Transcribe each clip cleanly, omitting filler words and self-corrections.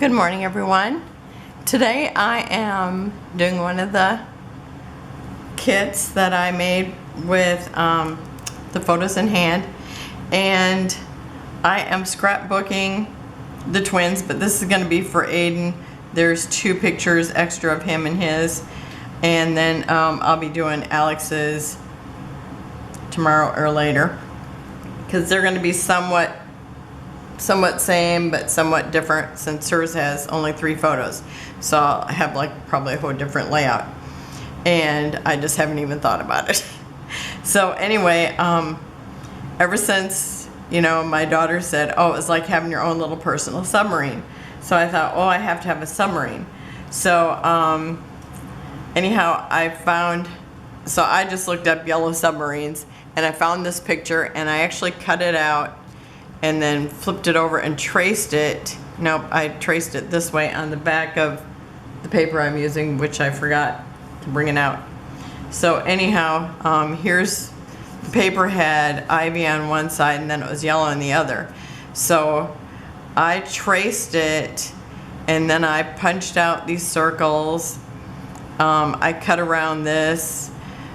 Good morning, everyone. Today I am doing one of the kits that I made with the photos in hand, and I am scrapbooking the twins, but this is going to be for Aiden. There's 2 pictures extra of him and his, and then I'll be doing Alex's tomorrow or later, because they're going to be somewhat same but somewhat different, since hers has only 3 photos, so I'll have like probably a whole different layout, and I just haven't even thought about it. So anyway, ever since, you know, my daughter said, oh, it was like having your own little personal submarine, so I thought, oh, I have to have a submarine. So anyhow, so I just looked up yellow submarines and I found this picture, and I actually cut it out and then flipped it over and traced it. Nope, I traced it this way on the back of the paper I'm using, which I forgot to bring it out. So anyhow, here's the paper, had ivy on one side and then it was yellow on the other. So I traced it and then I punched out these circles. I cut around this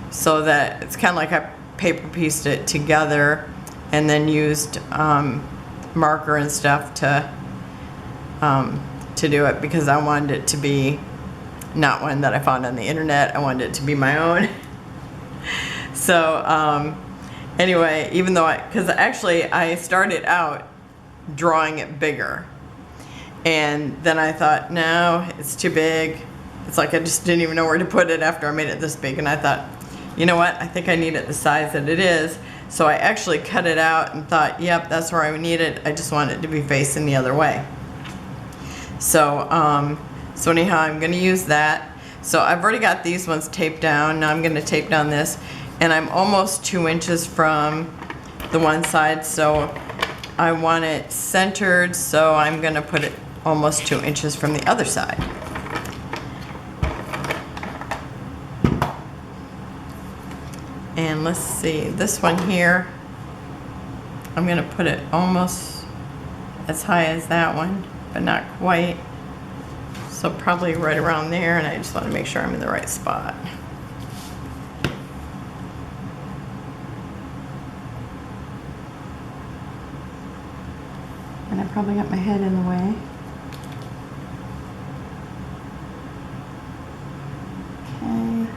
so that it's kind of like I paper pieced it together, and then used marker and stuff to do it, because I wanted it to be not one that I found on the internet. I wanted it to be my own. So anyway, even though because actually I started out drawing it bigger, and then I thought, no, it's too big. It's like I just didn't even know where to put it after I made it this big, and I thought, you know what, I think I need it the size that it is. So I actually cut it out and thought, yep, that's where I need it. I just want it to be facing the other way. So so anyhow, I'm going to use that. So I've already got these ones taped down. Now I'm going to tape down this, and I'm almost 2 inches from the one side, so I want it centered, so I'm going to put it almost 2 inches from the other side. And let's see, this one here, I'm going to put it almost as high as that one, but not quite. So probably right around there, and I just want to make sure I'm in the right spot. And I probably got my head in the way. Okay.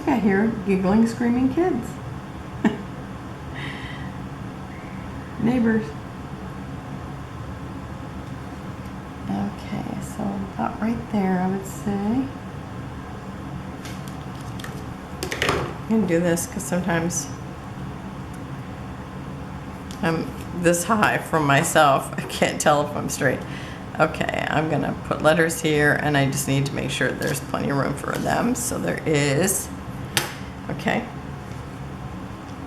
I hear giggling, screaming kids. Neighbors. Okay, so about right there, I would say. I'm going to do this because sometimes I'm this high from myself. I can't tell if I'm straight. Okay, I'm going to put letters here, and I just need to make sure there's plenty of room for them. So there is. Okay,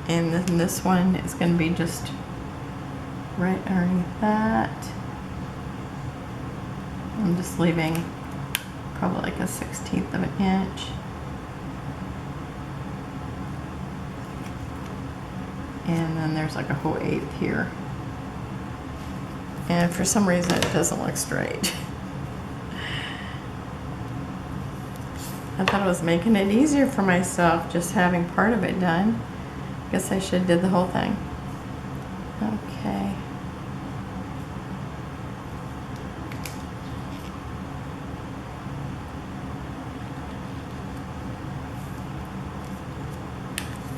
and then this one is going to be just right underneath that. I'm just leaving probably like a 1/16 of an inch. And then there's like a whole 1/8 here. And for some reason it doesn't look straight. I thought I was making it easier for myself just having part of it done. Guess I should have did the whole thing. Okay.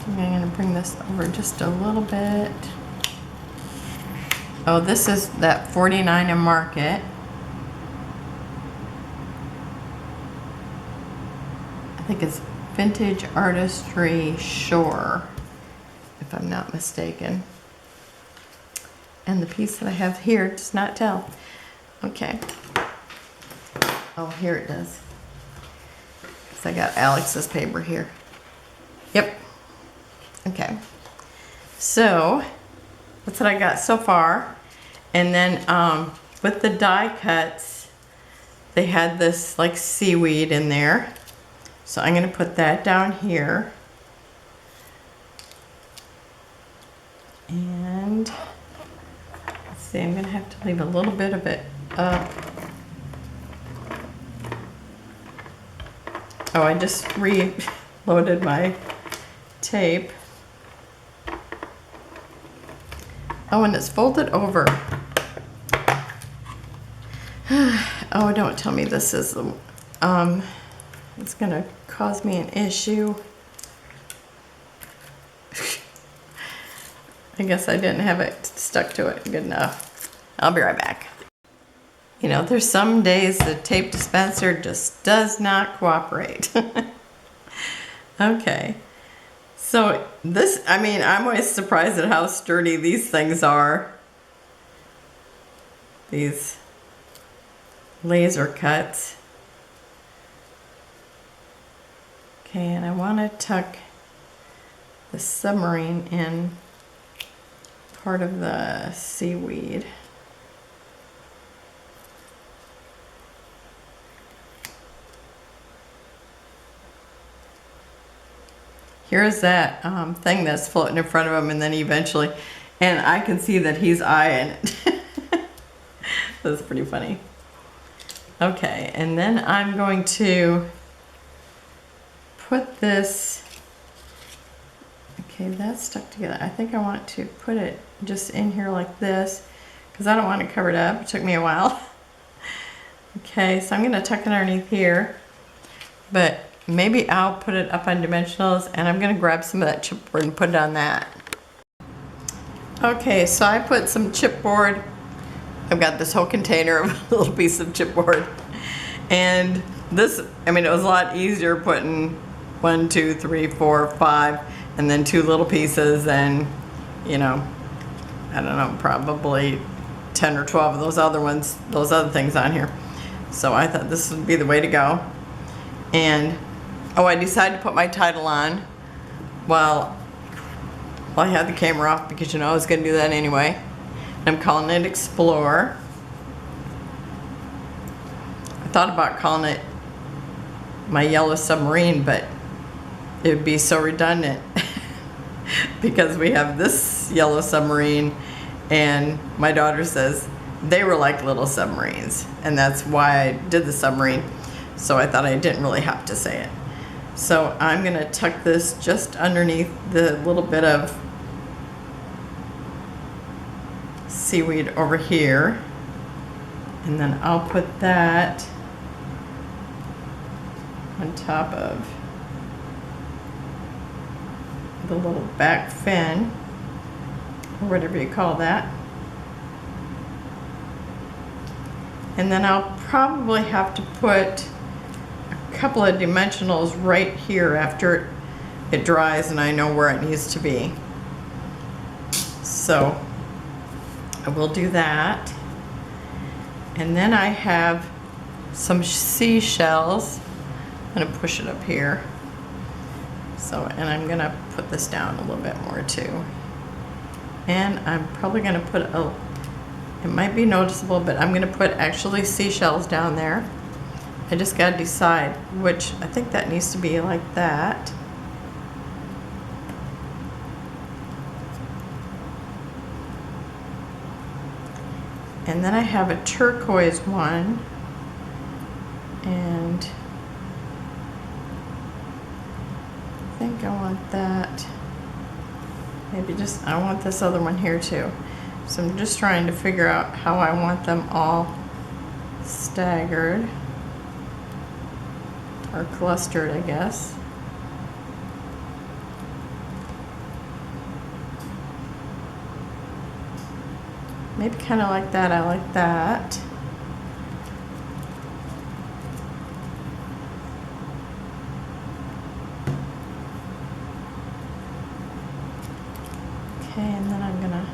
I'm going to bring this over just a little bit. Oh, this is that 49 in Market. I think it's Vintage Artistry Shore, if I'm not mistaken. And the piece that I have here does not tell. Okay. Oh, here it does. So I got Alex's paper here. Yep. Okay. So that's what I got so far. And then with the die cuts, they had this like seaweed in there. So I'm going to put that down here. And let's See, I'm gonna have to leave a little bit of it up. Oh, I just reloaded my tape. Oh, and it's folded over. Oh, don't tell me this is the, it's gonna cause me an issue. I guess I didn't have it stuck to it good enough. I'll be right back. You know, there's some days the tape dispenser just does not cooperate. Okay. So this, I mean, I'm always surprised at how sturdy these things are. These laser cuts. Okay, and I want to tuck the submarine in part of the seaweed. Here's that thing that's floating in front of him, and then eventually, and I can see that he's eyeing it. That's pretty funny. Okay, and then I'm going to put this, okay, that's stuck together. I think I want to put it just in here like this because I don't want it covered up. It took me a while. Okay, so I'm going to tuck it underneath here, but maybe I'll put it up on dimensionals, and I'm going to grab some of that chipboard and put it on that. Okay, so I put some chipboard. I've got this whole container of a little piece of chipboard, and this, I mean, it was a lot easier putting 1, 2, 3, 4, 5, and then 2 little pieces, and you know, I don't know, probably 10 or 12 of those other ones, those other things on here. So I thought this would be the way to go. And oh, I decided to put my title on while I had the camera off, because you know I was going to do that anyway. I'm calling it Explore. I thought about calling it my Yellow Submarine, but it would be so redundant because we have this Yellow Submarine, and my daughter says they were like little submarines, and that's why I did the submarine. So I thought I didn't really have to say it. So I'm going to tuck this just underneath the little bit of seaweed over here, and then I'll put that on top of the little back fin, or whatever you call that. And then I'll probably have to put a couple of dimensionals right here after it dries and I know where it needs to be. So I will do that. And then I have some seashells. I'm going to push it up here. So, and I'm going to put this down a little bit more too. And I'm probably going to put a, it might be noticeable, but I'm going to put actually seashells down there. I just got to decide which. I think that needs to be like that. And then I have a turquoise one, and I think I want that. Maybe just, I want this other one here too. So I'm just trying to figure out how I want them all staggered or clustered, I guess. Maybe kind of like that. I like that. Okay, and then I'm gonna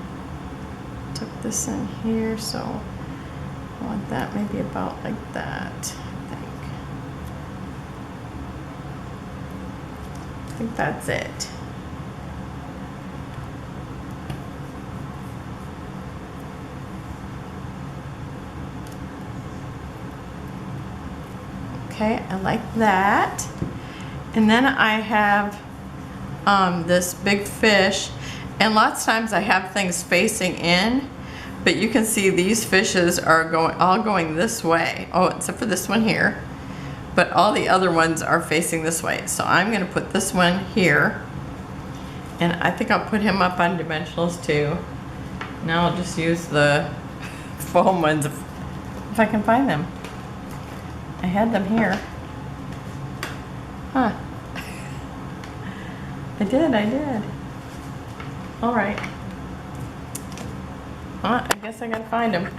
tuck this in here, so I want that maybe about like that, I think. I think that's it. Okay, I like that. And then I have this big fish, and lots of times I have things facing in, But you can see these fishes are all going this way. Oh, except for this one here. But all the other ones are facing this way. So I'm gonna put this one here. And I think I'll put him up on dimensionals too. Now I'll just use the foam ones if I can find them. I had them here. Huh. I did. All right. Well, I guess I gotta find them.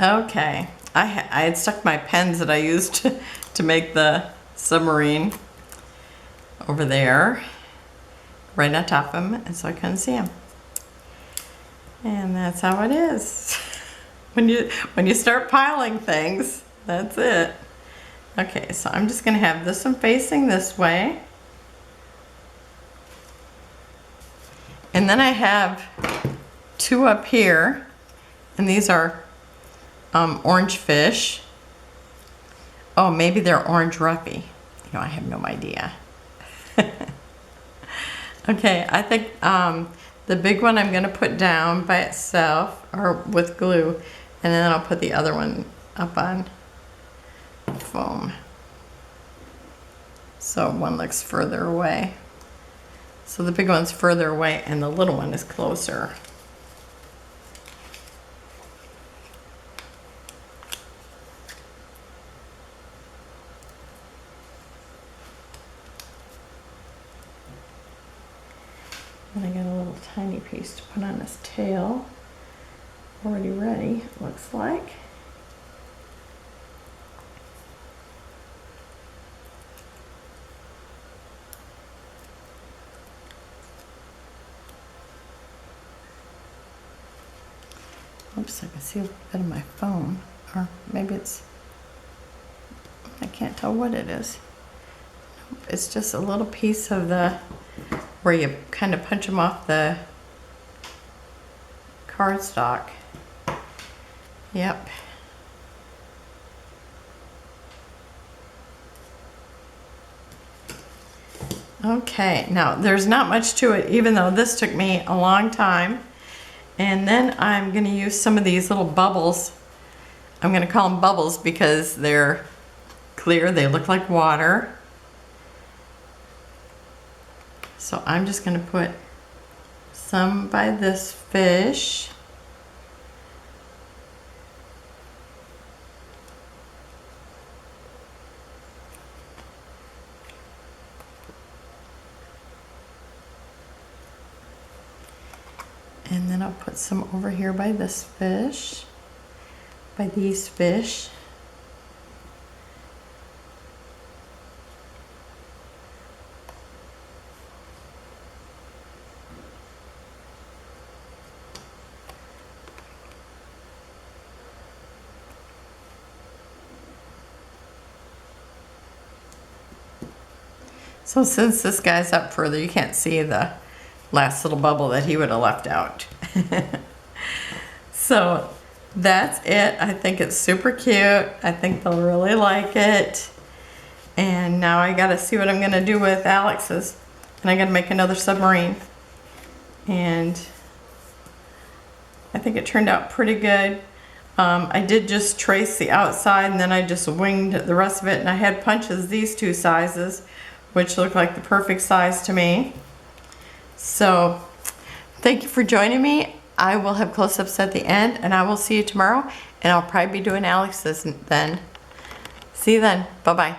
Okay. I had stuck my pens that I used to make the submarine over there, right on top of them, and so I couldn't see them. And that's how it is. When you start piling things, that's it. Okay, so I'm just gonna have this one facing this way. And then I have two up here, and these are orange fish. Oh, maybe they're orange ruffy. You know, I have no idea. Okay, I think the big one I'm gonna put down by itself or with glue, and then I'll put the other one up on foam. So one looks further away. So the big one's further away and the little one is closer. And I got a little tiny piece to put on his tail. Already ready, looks like. Oops, I can see a little bit of my phone. Or maybe it's, I can't tell what it is. It's just a little piece of the, where you kind of punch them off the cardstock. Yep. Okay, now there's not much to it, even though this took me a long time. And then I'm going to use some of these little bubbles. I'm going to call them bubbles because they're clear, they look like water. So I'm just going to put some by this fish. And then I'll put some over here by this fish, by these fish. So since this guy's up further, you can't see the last little bubble that he would have left out. So that's it. I think it's super cute. I think they'll really like it. And now I gotta see what I'm gonna do with Alex's. And I gotta make another submarine. And I think it turned out pretty good. I did just trace the outside and then I just winged the rest of it, and I had punches these two sizes, which look like the perfect size to me. So thank you for joining me. I will have close-ups at the end, and I will see you tomorrow, and I'll probably be doing Alex's then. See you then. Bye-bye.